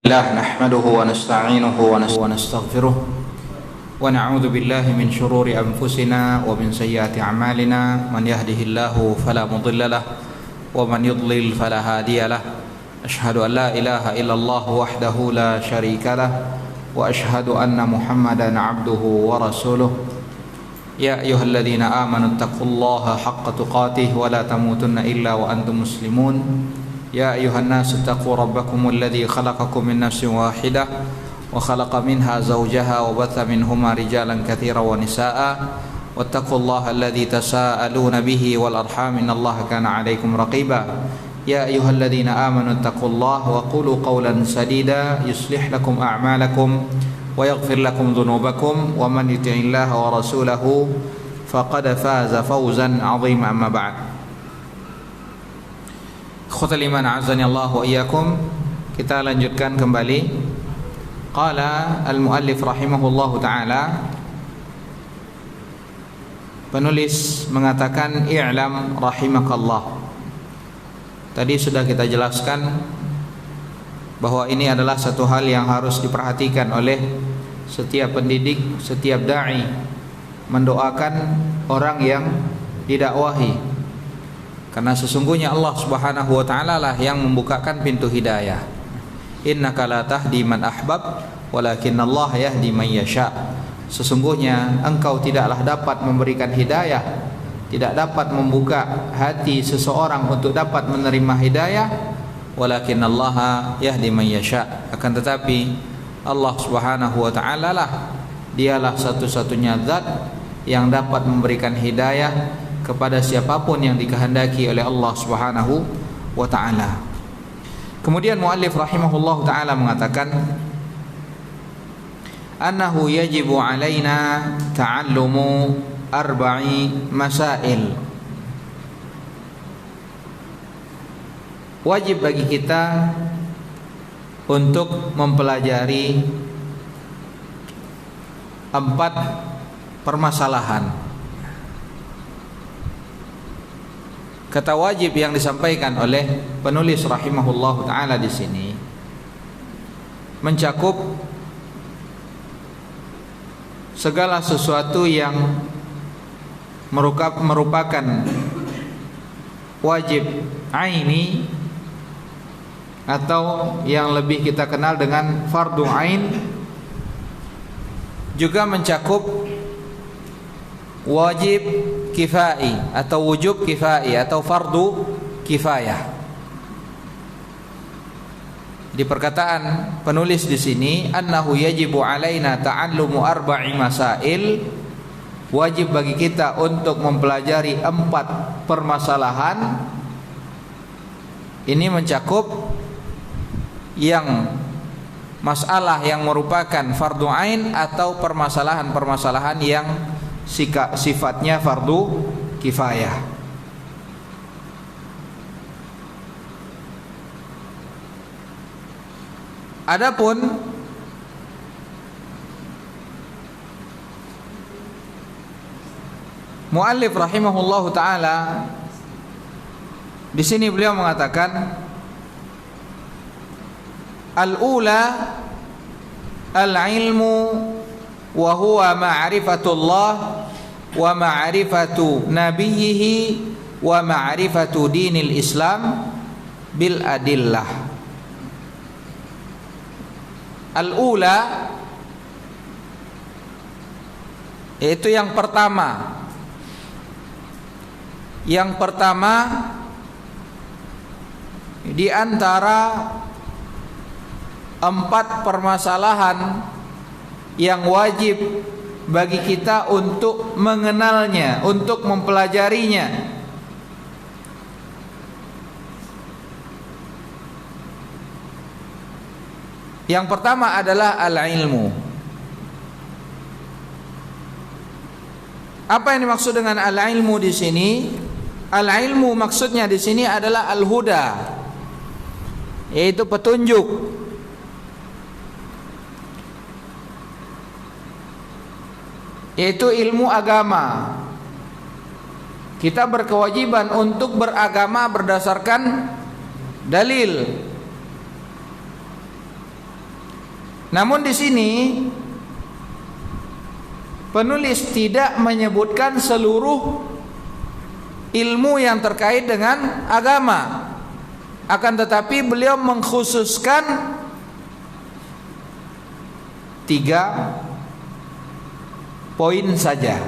الله نحمده ونستعينه ونستغفره ونعوذ بالله من شرور أنفسنا ومن سيئات أعمالنا من يهده الله فلا مضل له ومن يضلل فلا هادي له أشهد أن لا إله إلا الله وحده لا شريك له وأشهد أن محمدا عبده ورسوله يا أيها الذين آمنوا اتقوا الله حق تقاته ولا تموتن إلا وأنتم مسلمون يا أيها الناس اتقوا ربكم الذي خلقكم من نفس واحدة وخلق منها زوجها وبث منهما رجالا كثيرا ونساء واتقوا الله الذي تساءلون به والأرحام إن الله كان عليكم رقيبا يا أيها الذين آمنوا اتقوا الله وقولوا قولا سديدا يصلح لكم أعمالكم ويغفر لكم ذنوبكم ومن يطع الله ورسوله فقد فاز فوزا عظيما أما بعد. Ikhwatal iman a'azzani Allah wa iyyakum. Kita lanjutkan kembali. Qala al-muallif rahimahullahu taala, penulis mengatakan i'lam rahimakallah. Tadi sudah kita jelaskan bahwa ini adalah satu hal yang harus diperhatikan oleh setiap pendidik, setiap dai, mendoakan orang yang didakwahi. Karena sesungguhnya Allah Subhanahu wa taala lah yang membukakan pintu hidayah. Innaka la tahdi man ahbab walakinallaha yahdi man yasha. Sesungguhnya engkau tidaklah dapat memberikan hidayah, tidak dapat membuka hati seseorang untuk dapat menerima hidayah, walakinallaha yahdi man yasha. Akan tetapi Allah Subhanahu wa taala lah dialah satu-satunya zat yang dapat memberikan hidayah kepada siapapun yang dikehendaki oleh Allah Subhanahu wa taala. Kemudian muallif rahimahullahu taala mengatakan annahu yajibu alaina ta'allumu arba'i masail. Wajib bagi kita untuk mempelajari 4 permasalahan. Kata wajib yang disampaikan oleh penulis rahimahullahu taala di sini mencakup segala sesuatu yang merupakan wajib aini atau yang lebih kita kenal dengan fardu ain, juga mencakup wajib kifai atau wujub kifai atau fardu kifayah. Di perkataan penulis di sini annahu yajibu alaina ta'allumu arba'i masail, wajib bagi kita untuk mempelajari 4 permasalahan. Ini mencakup yang masalah yang merupakan fardu ain atau permasalahan-permasalahan yang sifatnya fardu kifayah. Adapun muallif rahimahullahu taala di sini beliau mengatakan al-ula al-ilmu wa huwa ma'rifatullah wa ma'rifatu nabiyhi wa ma'rifatu dinil Islam bil adillah. Al-ula yaitu yang pertama. Yang pertama di antara 4 permasalahan yang wajib bagi kita untuk mengenalnya, untuk mempelajarinya. Yang pertama adalah al-ilmu. Apa yang dimaksud dengan al-ilmu di sini? Al-ilmu maksudnya di sini adalah al-huda, yaitu petunjuk. Yaitu ilmu agama. Kita berkewajiban untuk beragama berdasarkan dalil. Namun di sini penulis tidak menyebutkan seluruh ilmu yang terkait dengan agama, akan tetapi beliau mengkhususkan 3 poin saja.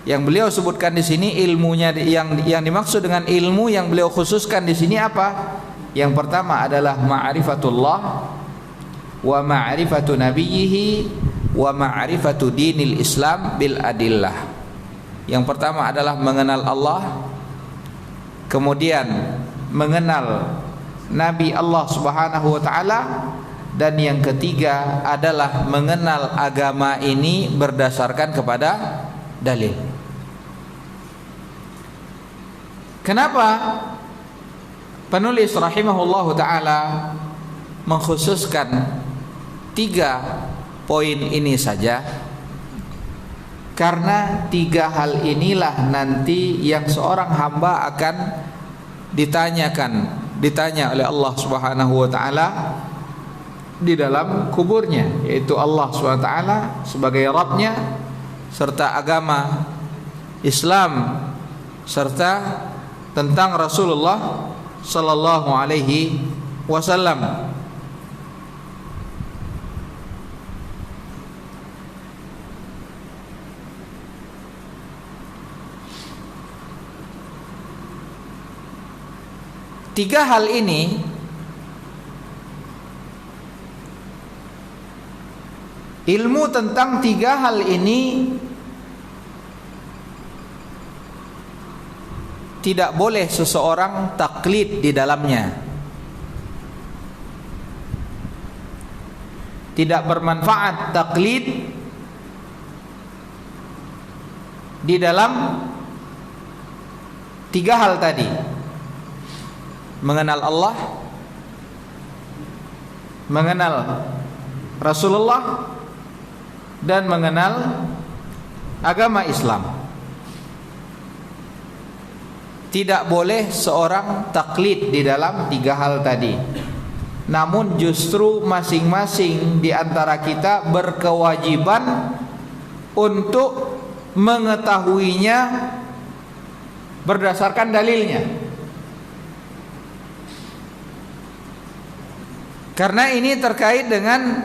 Yang beliau sebutkan di sini ilmunya, yang dimaksud dengan ilmu yang beliau khususkan di sini apa? Yang pertama adalah ma'rifatullah wa ma'rifatu nabiyhi wa ma'rifatu dinil Islam bil adillah. Yang pertama adalah mengenal Allah, kemudian mengenal Nabi Allah Subhanahu wa taala, dan yang ketiga adalah mengenal agama ini berdasarkan kepada dalil. Kenapa penulis rahimahullahu taala mengkhususkan 3 poin ini saja? Karena 3 hal inilah nanti yang seorang hamba akan ditanya oleh Allah Subhanahu wa taala di dalam kuburnya, yaitu Allah Subhanahu wa taala sebagai Rabbnya, serta agama Islam, serta tentang Rasulullah sallallahu alaihi wasallam. Tiga hal ini ilmu tentang 3 hal ini tidak boleh seseorang taklid di dalamnya. Tidak bermanfaat taklid di dalam 3 hal tadi: mengenal Allah, mengenal Rasulullah, dan mengenal agama Islam. Tidak boleh seorang taklid di dalam 3 hal tadi. Namun justru masing-masing di antara kita berkewajiban untuk mengetahuinya berdasarkan dalilnya. Karena ini terkait dengan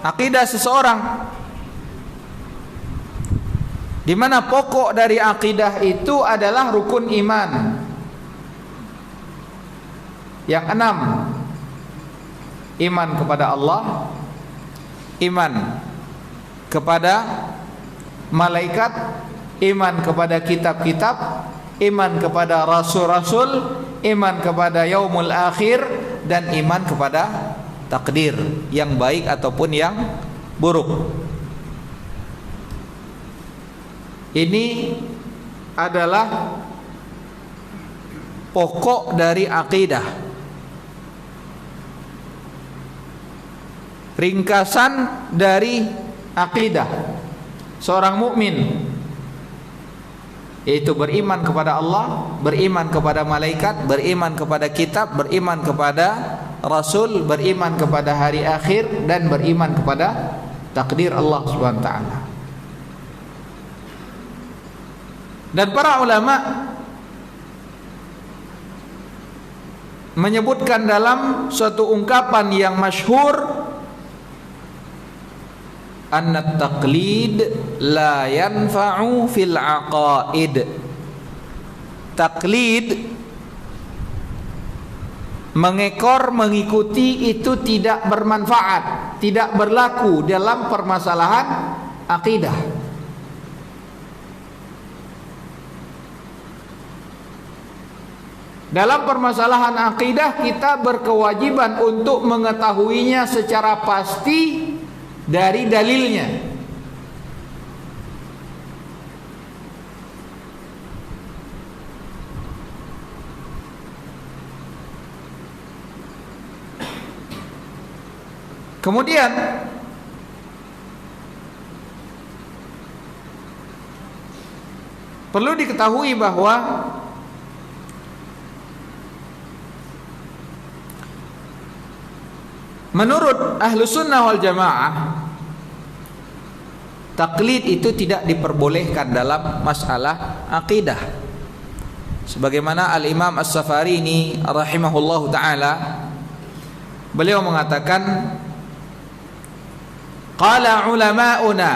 akidah seseorang, di mana pokok dari akidah itu adalah rukun iman. Yang 6, iman kepada Allah, iman kepada malaikat, iman kepada kitab-kitab, iman kepada rasul-rasul, iman kepada yaumul akhir, dan iman kepada takdir yang baik ataupun yang buruk. Ini adalah pokok dari akidah, ringkasan dari akidah seorang mukmin, yaitu beriman kepada Allah, beriman kepada malaikat, beriman kepada kitab, beriman kepada rasul, beriman kepada hari akhir, dan beriman kepada takdir Allah Subhanahu wa taala. Dan para ulama menyebutkan dalam suatu ungkapan yang masyhur, anna taqlid la yanfa'u fil aqaid. Taklid, mengekor, mengikuti, itu tidak bermanfaat, tidak berlaku dalam permasalahan akidah. Dalam permasalahan akidah kita berkewajiban untuk mengetahuinya secara pasti dari dalilnya. Kemudian perlu diketahui bahwa menurut Ahlus Sunnah wal Jamaah, taklid itu tidak diperbolehkan dalam masalah akidah. Sebagaimana Al-Imam As-Safarini rahimahullahu ta'ala, beliau mengatakan, qala ulama'una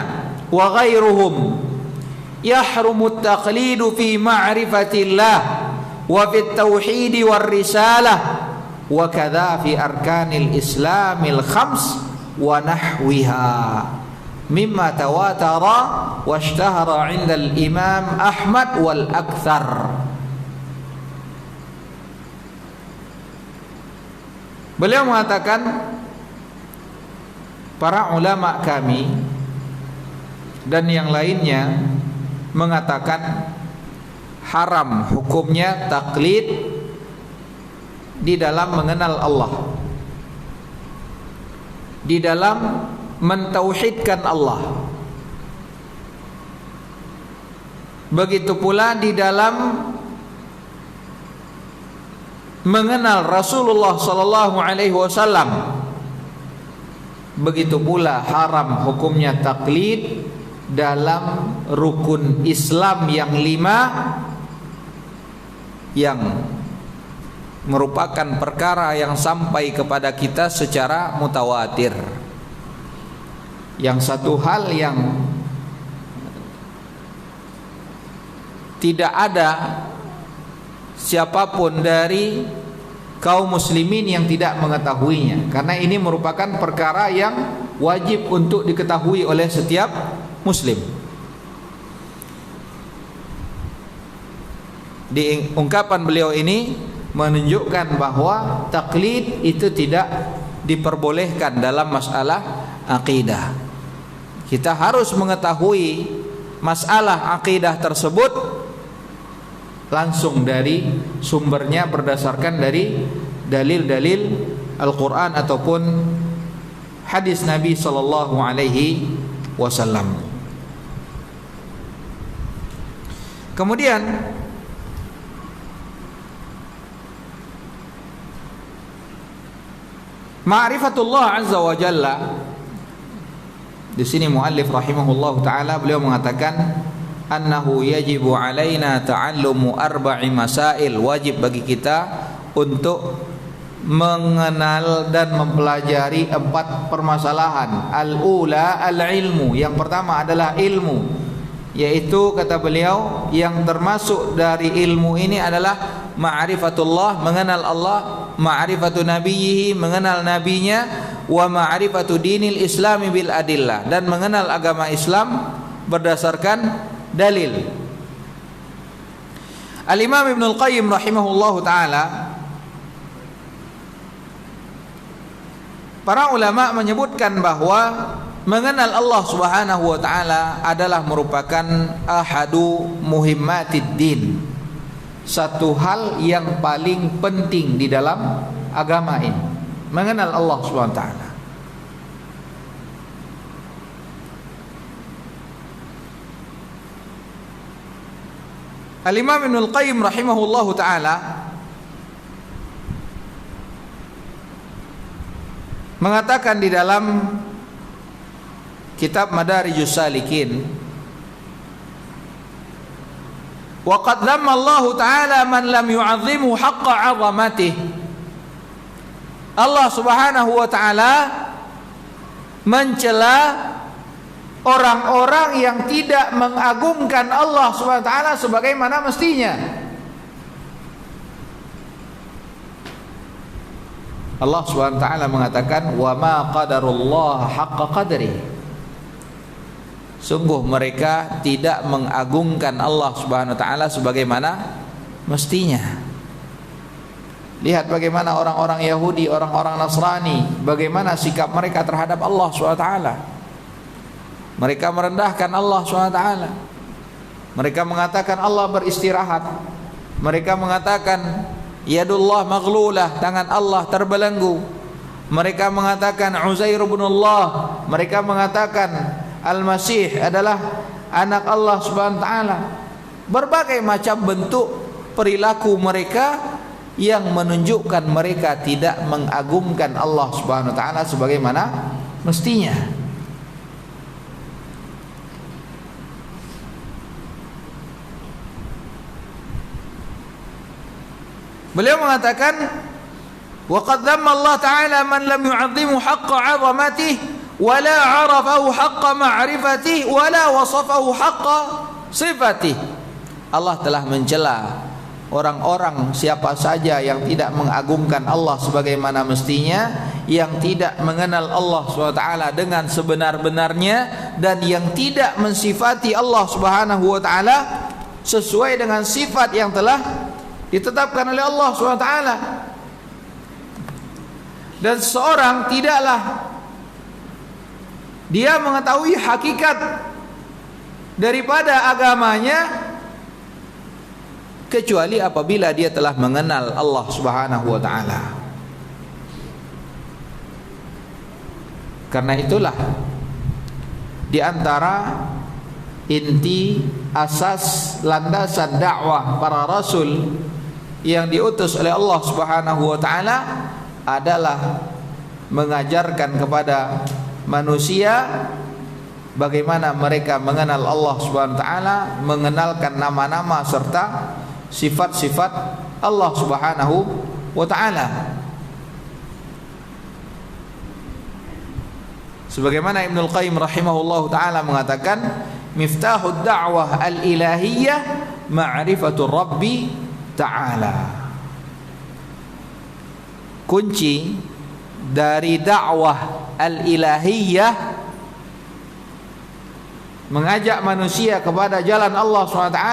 wa ghairuhum yahrumu at-taqlidu fi ma'rifatillah wa fi at-tauhid war risalah wa kadza fi arkanil islamil khams wa nahwiha mimma tawatara wa ishtahara 'inda al-imam Ahmad wal akthar. Beliau mengatakan, para ulama kami dan yang lainnya mengatakan haram hukumnya taklid di dalam mengenal Allah, di dalam mentauhidkan Allah, begitu pula di dalam mengenal Rasulullah sallallahu alaihi wasallam. Begitu pula haram hukumnya taklid dalam rukun Islam yang 5, yang merupakan perkara yang sampai kepada kita secara mutawatir. Yang satu hal yang tidak ada siapapun dari kaum muslimin yang tidak mengetahuinya, karena ini merupakan perkara yang wajib untuk diketahui oleh setiap muslim. Di ungkapan beliau ini menunjukkan bahwa taklid itu tidak diperbolehkan dalam masalah akidah. Kita harus mengetahui masalah akidah tersebut langsung dari sumbernya, berdasarkan dari dalil-dalil Al-Quran ataupun hadis Nabi sallallahu alaihi wasallam. Kemudian ma'rifatullah azza wa jalla, di sini muallif rahimahullahu taala beliau mengatakan annahu yajibu alaina ta'allumu arba'i masail, wajib bagi kita untuk mengenal dan mempelajari 4 permasalahan. Al-ula al-ilmu, yang pertama adalah ilmu, yaitu kata beliau yang termasuk dari ilmu ini adalah ma'rifatullah, mengenal Allah, ma'rifatu nabiyhi, mengenal nabinya, wa ma'rifatu dinil islami bil adillah, dan mengenal agama Islam berdasarkan dalil. Al-Imam Ibnul Qayyim rahimahullahu ta'ala, para ulama menyebutkan bahwa mengenal Allah subhanahu wa ta'ala adalah merupakan ahadu muhimmatid din, satu hal yang paling penting di dalam agama ini, mengenal Allah subhanahu wa ta'ala. Al-Imam Ibnul Qayyim rahimahullahu ta'ala mengatakan di dalam kitab Madarijus Salikin, wa qad dhamma Allah ta'ala man lam yu'azzimu haqqa 'azamatih. Allah subhanahu wa ta'ala mencela orang-orang yang tidak mengagungkan Allah Subhanahu wa taala sebagaimana mestinya. Allah Subhanahu wa taala mengatakan, "Wa ma qadarullah haqqa qadri." Sungguh mereka tidak mengagungkan Allah Subhanahu wa taala sebagaimana mestinya. Lihat bagaimana orang-orang Yahudi, orang-orang Nasrani, bagaimana sikap mereka terhadap Allah Subhanahu wa taala. Mereka merendahkan Allah SWT. Mereka mengatakan Allah beristirahat. Mereka mengatakan yadullah maghlulah, tangan Allah terbelenggu. Mereka mengatakan Uzair ibn Allah. Mereka mengatakan Al-Masih adalah anak Allah SWT. Berbagai macam bentuk perilaku mereka yang menunjukkan mereka tidak mengagungkan Allah Subhanahu wa taala sebagaimana mestinya. Beliau mengatakan, wa qad dhamma Allah taala man lam yu'azzimu haqqa 'azamatihi wa la 'arafahu haqqa ma'rifatihi wa la wasafahu haqqa sifatihi. Allah telah mencela orang-orang siapa saja yang tidak mengagungkan Allah sebagaimana mestinya, yang tidak mengenal Allah SWT dengan sebenar-benarnya, dan yang tidak mensifati Allah Subhanahu wa taala sesuai dengan sifat yang telah ditetapkan oleh Allah SWT. Dan seorang tidaklah dia mengetahui hakikat daripada agamanya kecuali apabila dia telah mengenal Allah Subhanahu wa taala. Karena itulah di antara inti, asas, landasan dakwah para rasul yang diutus oleh Allah Subhanahu wa taala adalah mengajarkan kepada manusia bagaimana mereka mengenal Allah Subhanahu wa taala, mengenalkan nama-nama serta sifat-sifat Allah Subhanahu wa taala. Sebagaimana Ibnul Qayyim rahimahullahu taala mengatakan, miftahud da'wah al-ilahiyyah ma'rifatur rabbi ta'ala. Kunci dari dakwah al-ilahiyyah, mengajak manusia kepada jalan Allah SWT,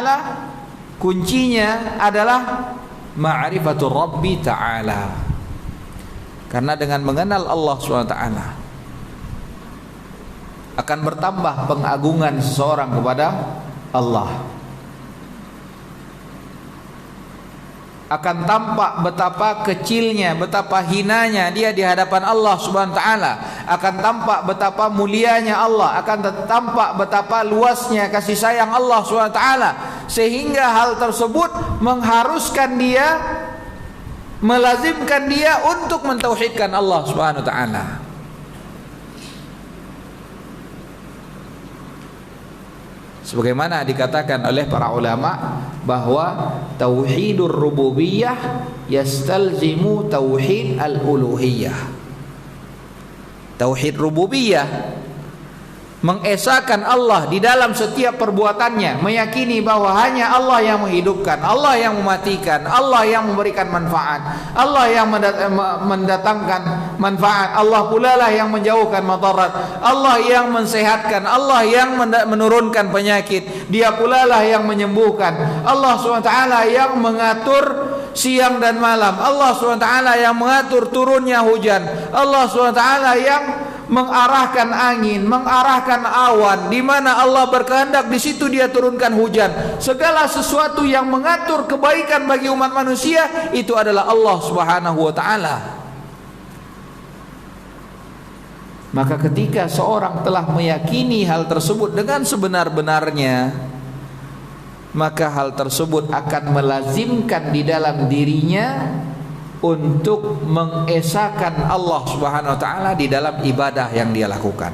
kuncinya adalah ma'rifatur rabbi ta'ala. Karena dengan mengenal Allah SWT akan bertambah pengagungan seseorang kepada Allah. Akan tampak betapa kecilnya, betapa hinanya dia di hadapan Allah Subhanahu wa taala. Akan tampak betapa mulianya Allah, akan tampak betapa luasnya kasih sayang Allah Subhanahu wa taala, sehingga hal tersebut mengharuskan dia, melazimkan dia untuk mentauhidkan Allah Subhanahu wa taala. Sebagaimana dikatakan oleh para ulama bahwa tauhidur rububiyah yastalzimu tauhid al-uluhiyah. Tauhid rububiyah mengesahkan Allah di dalam setiap perbuatannya, meyakini bahwa hanya Allah yang menghidupkan, Allah yang mematikan, Allah yang memberikan manfaat, Allah yang mendatangkan manfaat, Allah pula lah yang menjauhkan madarat, Allah yang mensehatkan, Allah yang menurunkan penyakit, Dia pula lah yang menyembuhkan, Allah SWT yang mengatur siang dan malam, Allah SWT yang mengatur turunnya hujan, Allah SWT yang mengarahkan angin, mengarahkan awan, di mana Allah berkehendak di situ Dia turunkan hujan. Segala sesuatu yang mengatur kebaikan bagi umat manusia itu adalah Allah Subhanahu wa taala. Maka ketika seorang telah meyakini hal tersebut dengan sebenar-benarnya, maka hal tersebut akan melazimkan di dalam dirinya untuk mengesahkan Allah Subhanahu wa taala di dalam ibadah yang dia lakukan.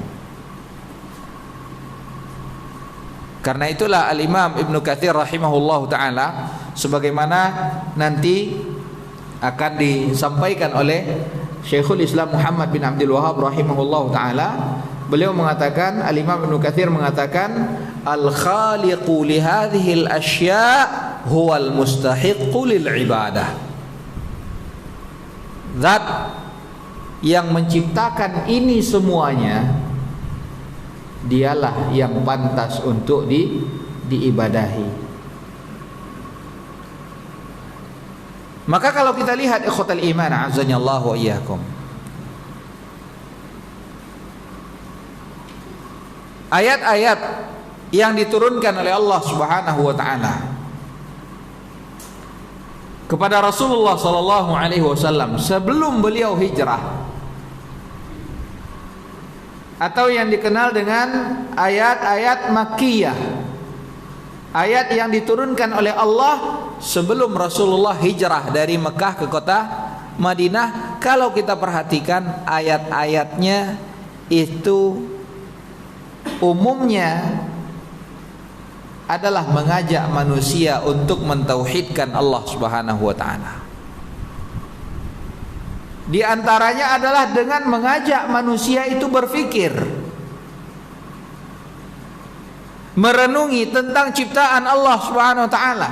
Karena itulah Al-Imam Ibnu Katsir rahimahullahu taala, sebagaimana nanti akan disampaikan oleh Syekhul Islam Muhammad bin Abdul Wahhab rahimahullahu taala, beliau mengatakan, Al-Imam Ibnu Katsir mengatakan, al-khaliqu li hadhihi al-asya' huwal mustahiqqu lil ibadah. Zat yang menciptakan ini semuanya, dialah yang pantas untuk diibadahi. Maka kalau kita lihat ikhwatal iman azanillahu wa iyyakum, ayat-ayat yang diturunkan oleh Allah Subhanahu wa taala kepada Rasulullah sallallahu alaihi wasallam sebelum beliau hijrah, atau yang dikenal dengan ayat-ayat Makkiyah, Ayat yang diturunkan oleh Allah sebelum Rasulullah hijrah dari Mekah ke kota Madinah. Kalau kita perhatikan ayat-ayatnya itu umumnya adalah mengajak manusia untuk mentauhidkan Allah Subhanahu wa taala. Di antaranya adalah dengan mengajak manusia itu berfikir, merenungi tentang ciptaan Allah Subhanahu wa taala.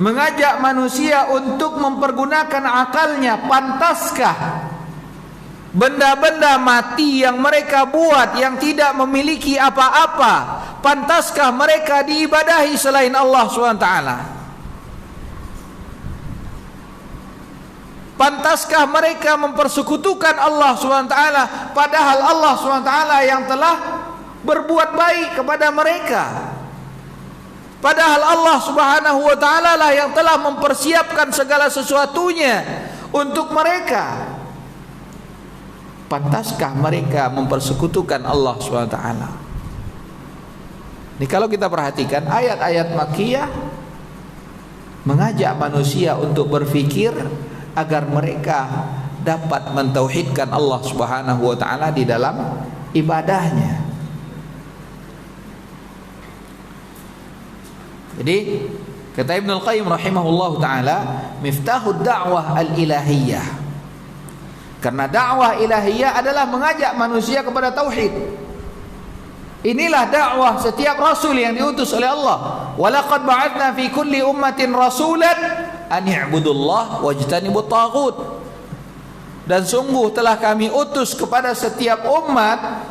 Mengajak manusia untuk mempergunakan akalnya. Pantaskah benda-benda mati yang mereka buat yang tidak memiliki apa-apa, pantaskah mereka diibadahi selain Allah Subhanahu wa taala? Pantaskah mereka mempersekutukan Allah SWT, padahal Allah SWT yang telah berbuat baik kepada mereka? Padahal Allah Subhanahu wa taala lah yang telah mempersiapkan segala sesuatunya untuk mereka. Pantaskah mereka mempersekutukan Allah SWT? Ini kalau kita perhatikan ayat-ayat Makkiyah mengajak manusia untuk berfikir agar mereka dapat mentauhidkan Allah Subhanahu wa taala di dalam ibadahnya. Jadi kata Ibnu Al-Qayyim rahimahullahu taala, miftahud da'wah al-ilahiyah. Karena dakwah ilahiyah adalah mengajak manusia kepada tauhid. Inilah dakwah setiap rasul yang diutus oleh Allah. Walaqad ba'atsna fi kulli ummatin rasulan an i'budullah wajtanibut taghut. Dan sungguh telah kami utus kepada setiap umat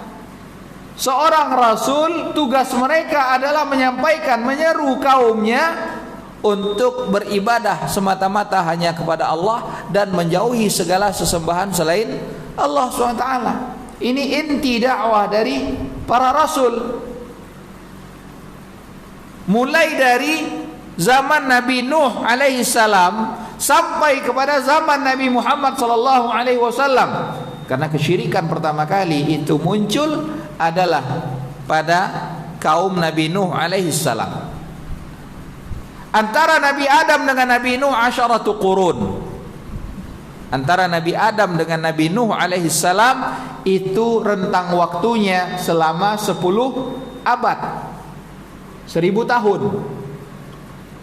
seorang rasul, tugas mereka adalah menyampaikan, menyeru kaumnya untuk beribadah semata-mata hanya kepada Allah dan menjauhi segala sesembahan selain Allah SWT. Ini inti dakwah dari para rasul. Mulai dari zaman Nabi Nuh alaihi salam sampai kepada zaman Nabi Muhammad sallallahu alaihi wasallam. Karena kesyirikan pertama kali itu muncul adalah pada kaum Nabi Nuh alaihi salam. Antara Nabi Adam dengan Nabi Nuh asyaratu qurun. Antara Nabi Adam dengan Nabi Nuh alaihi salam itu rentang waktunya selama 10 abad. 1000 tahun.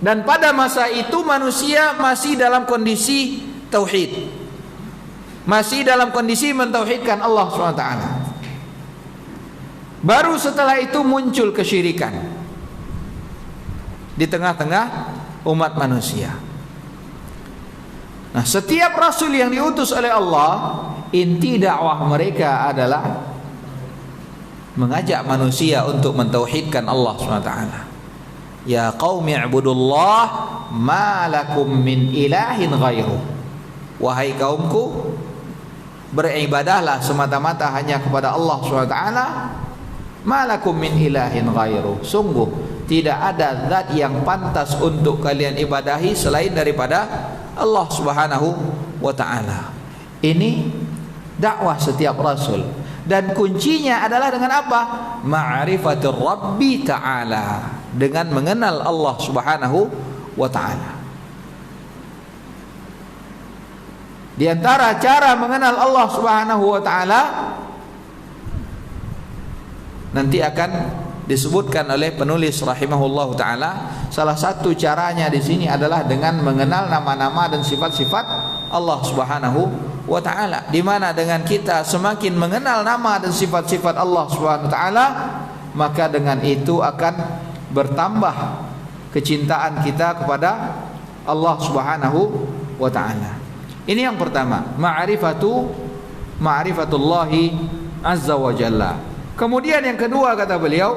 Dan pada masa itu manusia masih dalam kondisi tauhid, masih dalam kondisi mentauhidkan Allah SWT. Baru setelah itu muncul kesyirikan di tengah-tengah umat manusia. Nah, setiap rasul yang diutus oleh Allah, inti dakwah mereka adalah mengajak manusia untuk mentauhidkan Allah SWT. Ya qaumi i'budullah ma lakum min ilahin ghairu. Wahai kaumku, beribadahlah semata-mata hanya kepada Allah SWT. Ma lakum min ilahin ghairu. Sungguh tidak ada zat yang pantas untuk kalian ibadahi selain daripada Allah Subhanahu wa taala. Ini dakwah setiap rasul, dan kuncinya adalah dengan apa? Ma'rifatur Rabbi ta'ala, dengan mengenal Allah Subhanahu wa ta'ala. Di antara cara mengenal Allah Subhanahu wa ta'ala nanti akan disebutkan oleh penulis rahimahullahu taala, salah satu caranya di sini adalah dengan mengenal nama-nama dan sifat-sifat Allah Subhanahu wa taala. Di mana dengan kita semakin mengenal nama dan sifat-sifat Allah Subhanahu wa taala, maka dengan itu akan bertambah kecintaan kita kepada Allah Subhanahu wa taala. Ini yang pertama, ma'rifatullahi azza wa jalla. Kemudian yang kedua kata beliau,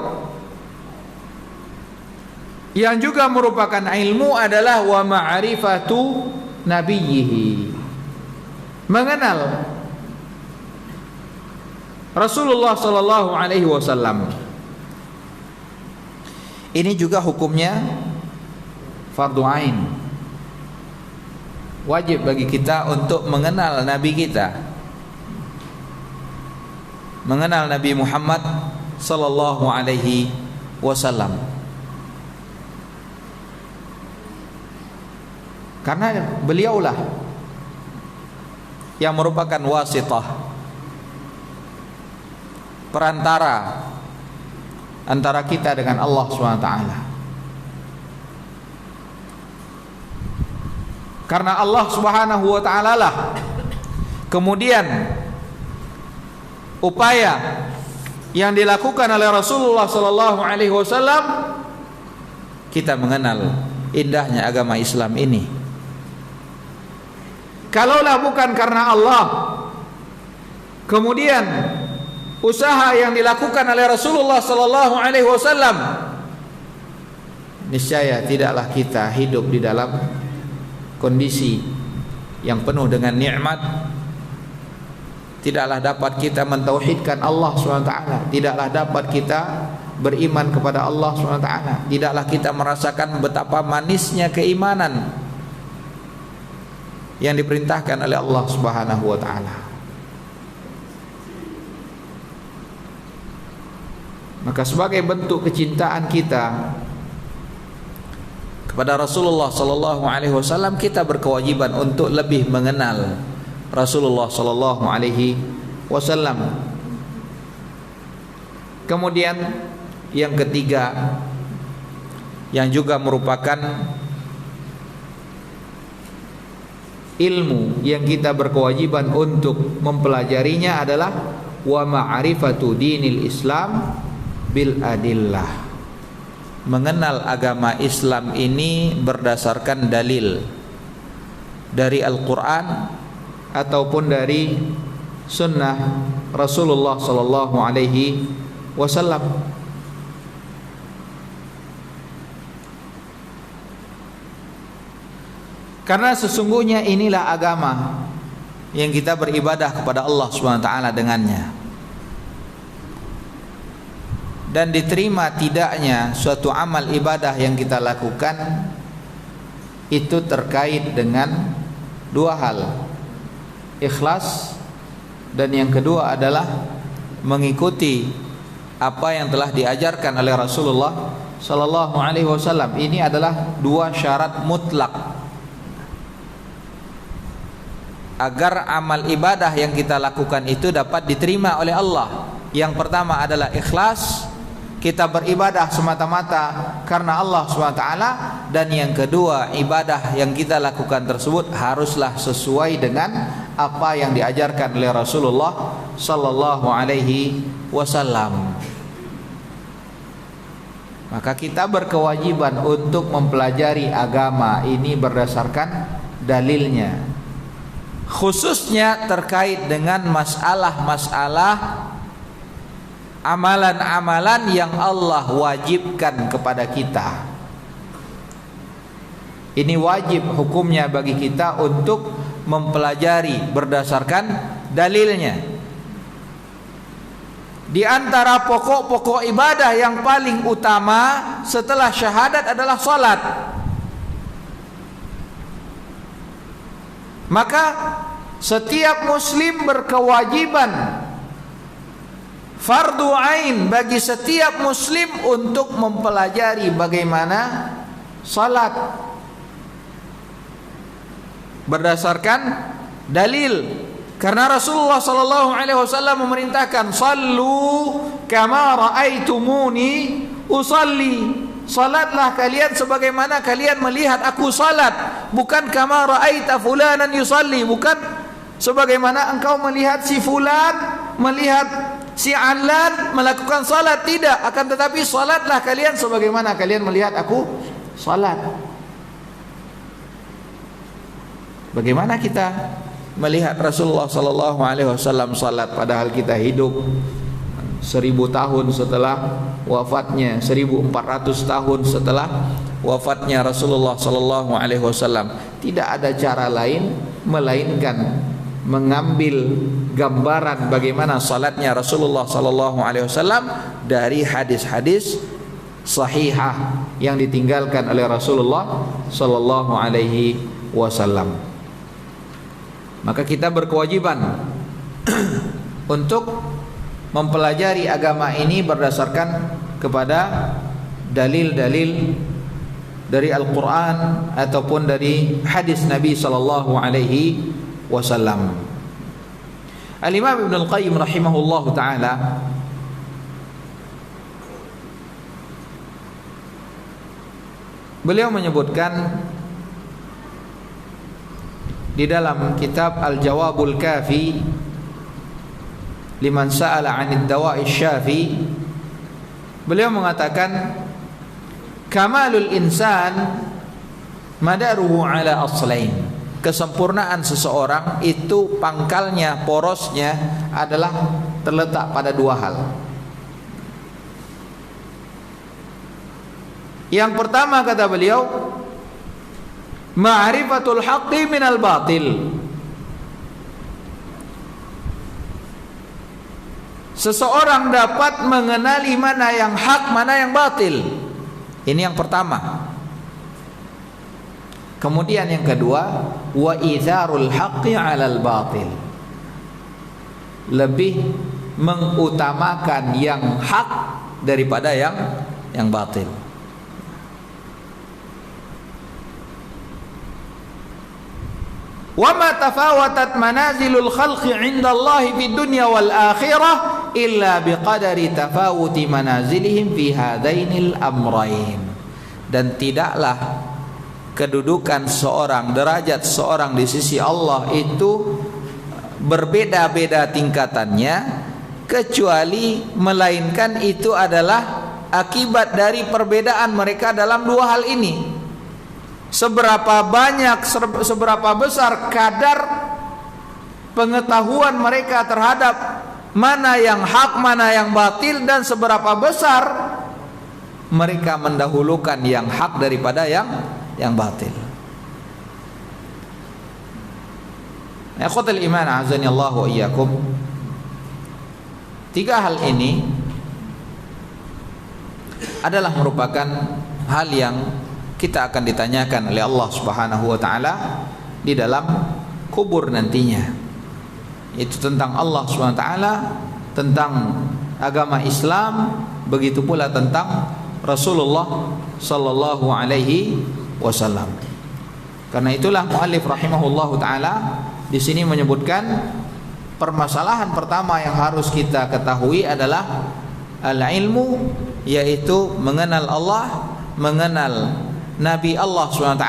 yang juga merupakan ilmu adalah wa ma'rifatu nabiyhi, mengenal Rasulullah sallallahu alaihi wasallam. Ini juga hukumnya fardu ain. Wajib bagi kita untuk mengenal nabi kita, mengenal Nabi Muhammad sallallahu alaihi wasallam. Karena beliaulah yang merupakan wasitah, perantara antara kita dengan Allah SWT. Karena Allah Subhanahu wa taala lah kemudian upaya yang dilakukan oleh Rasulullah sallallahu alaihi wasallam kita mengenal indahnya agama Islam ini. Kalaulah bukan karena Allah, kemudian usaha yang dilakukan oleh Rasulullah sallallahu alaihi wasallam, niscaya tidaklah kita hidup di dalam kondisi yang penuh dengan nikmat. Tidaklah dapat kita mentauhidkan Allah SWT, tidaklah dapat kita beriman kepada Allah SWT, tidaklah kita merasakan betapa manisnya keimanan yang diperintahkan oleh Allah Subhanahu wa taala. Maka sebagai bentuk kecintaan kita kepada Rasulullah sallallahu alaihi wasallam, kita berkewajiban untuk lebih mengenal Rasulullah sallallahu alaihi wasallam. Kemudian yang ketiga, yang juga merupakan ilmu yang kita berkewajiban untuk mempelajarinya adalah wa ma'rifatu dinil Islam bil adillah. Mengenal agama Islam ini berdasarkan dalil dari Al-Quran ataupun dari sunnah Rasulullah sallallahu alaihi wasallam. Karena sesungguhnya inilah agama yang kita beribadah kepada Allah SWT dengannya. Dan diterima tidaknya suatu amal ibadah yang kita lakukan itu terkait dengan dua hal, ikhlas, dan yang kedua adalah mengikuti apa yang telah diajarkan oleh Rasulullah sallallahu alaihi wasallam. Ini adalah dua syarat mutlak agar amal ibadah yang kita lakukan itu dapat diterima oleh Allah. Yang pertama adalah ikhlas, kita beribadah semata-mata karena Allah SWT. Dan yang kedua, ibadah yang kita lakukan tersebut haruslah sesuai dengan apa yang diajarkan oleh Rasulullah sallallahu alaihi wasallam. Maka kita berkewajiban untuk mempelajari agama ini berdasarkan dalilnya, khususnya terkait dengan masalah-masalah amalan-amalan yang Allah wajibkan kepada kita. Ini wajib hukumnya bagi kita untuk mempelajari berdasarkan dalilnya. Di antara pokok-pokok ibadah yang paling utama setelah syahadat adalah salat. Maka setiap muslim berkewajiban, fardu ain bagi setiap muslim untuk mempelajari bagaimana salat berdasarkan dalil. Karena Rasulullah sallallahu alaihi wasallam memerintahkan, "Shallu kama raaitumuni usalli." Salatlah kalian sebagaimana kalian melihat aku salat, bukan kama raaita fulanan yusalli, bukan sebagaimana engkau melihat si fulan, melihat si Alan melakukan salat, tidak, akan tetapi salatlah kalian sebagaimana kalian melihat aku salat. Bagaimana kita melihat Rasulullah sallallahu alaihi wasallam salat padahal kita hidup 1000 tahun setelah wafatnya, 1400 tahun setelah wafatnya Rasulullah sallallahu alaihi wasallam? Tidak ada cara lain melainkan mengambil gambaran bagaimana salatnya Rasulullah sallallahu alaihi wasallam dari hadis-hadis sahihah yang ditinggalkan oleh Rasulullah sallallahu alaihi wasallam. Maka kita berkewajiban untuk mempelajari agama ini berdasarkan kepada dalil-dalil dari Al-Quran ataupun dari hadis Nabi sallallahu alaihi wasallam. Al-Imam Ibn Al-Qayyim rahimahullah ta'ala beliau menyebutkan di dalam kitab Al-Jawabul Kafi liman sa'ala 'anid dawa'i syafi, beliau mengatakan kamalul insan madaruhu ala aslain. Kesempurnaan seseorang itu pangkalnya, porosnya adalah terletak pada dua hal. Yang pertama kata beliau, ma'rifatul haqqi minal batil. Seseorang dapat mengenali mana yang hak, mana yang batil. Ini yang pertama. Kemudian yang kedua, wa izarul haqqi 'alal batil. Lebih mengutamakan yang hak daripada yang batil. Wa ma tafawatat manazilul khalqi 'inda Allah fid dunya wal akhirah illa biqadari tafawuti manazilihim fi hadainil amrayn. Dan tidaklah kedudukan seorang, derajat seorang di sisi Allah itu berbeda-beda tingkatannya, kecuali melainkan itu adalah akibat dari perbedaan mereka dalam dua hal ini. Seberapa banyak, seberapa besar kadar pengetahuan mereka terhadap mana yang hak, mana yang batil, dan seberapa besar mereka mendahulukan yang hak daripada yang batil. Ikhwatul iman azani Allah wa iyyakum. Tiga hal ini adalah merupakan hal yang kita akan ditanyakan oleh Allah Subhanahu wa taala di dalam kubur nantinya. Itu tentang Allah Subhanahu wa taala, tentang agama Islam, begitu pula tentang Rasulullah sallallahu alaihi wasallam. Karena itulah muallif rahimahullahu taala di sini menyebutkan permasalahan pertama yang harus kita ketahui adalah al-ilmu, yaitu mengenal Allah, mengenal Nabi Allah SWT,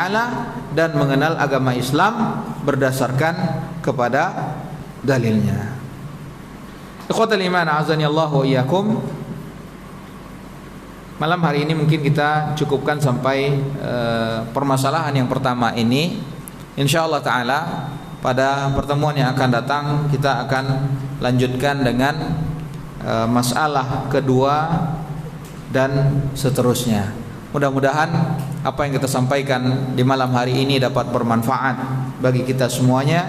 dan mengenal agama Islam berdasarkan kepada dalilnya. Ikhwatul iman azani Allah wa iyyakum. Malam hari ini mungkin kita cukupkan sampai permasalahan yang pertama ini. Insyaallah taala pada pertemuan yang akan datang kita akan lanjutkan dengan masalah kedua dan seterusnya. Mudah-mudahan apa yang kita sampaikan di malam hari ini dapat bermanfaat bagi kita semuanya.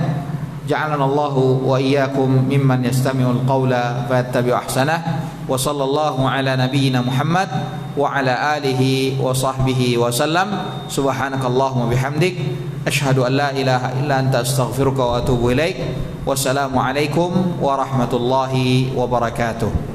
Ja'alanallahu wa iyyakum mimman yastami'ul qawla fayattabi'u ahsanah. Wa sallallahu ala nabiyyina Muhammad wa ala alihi wa sahbihi wa sallam. Subhanakallahumma bihamdik asyhadu an la ilaha illa anta astaghfiruka wa atubu ilaik. Wassalamu alaikum warahmatullahi wabarakatuh.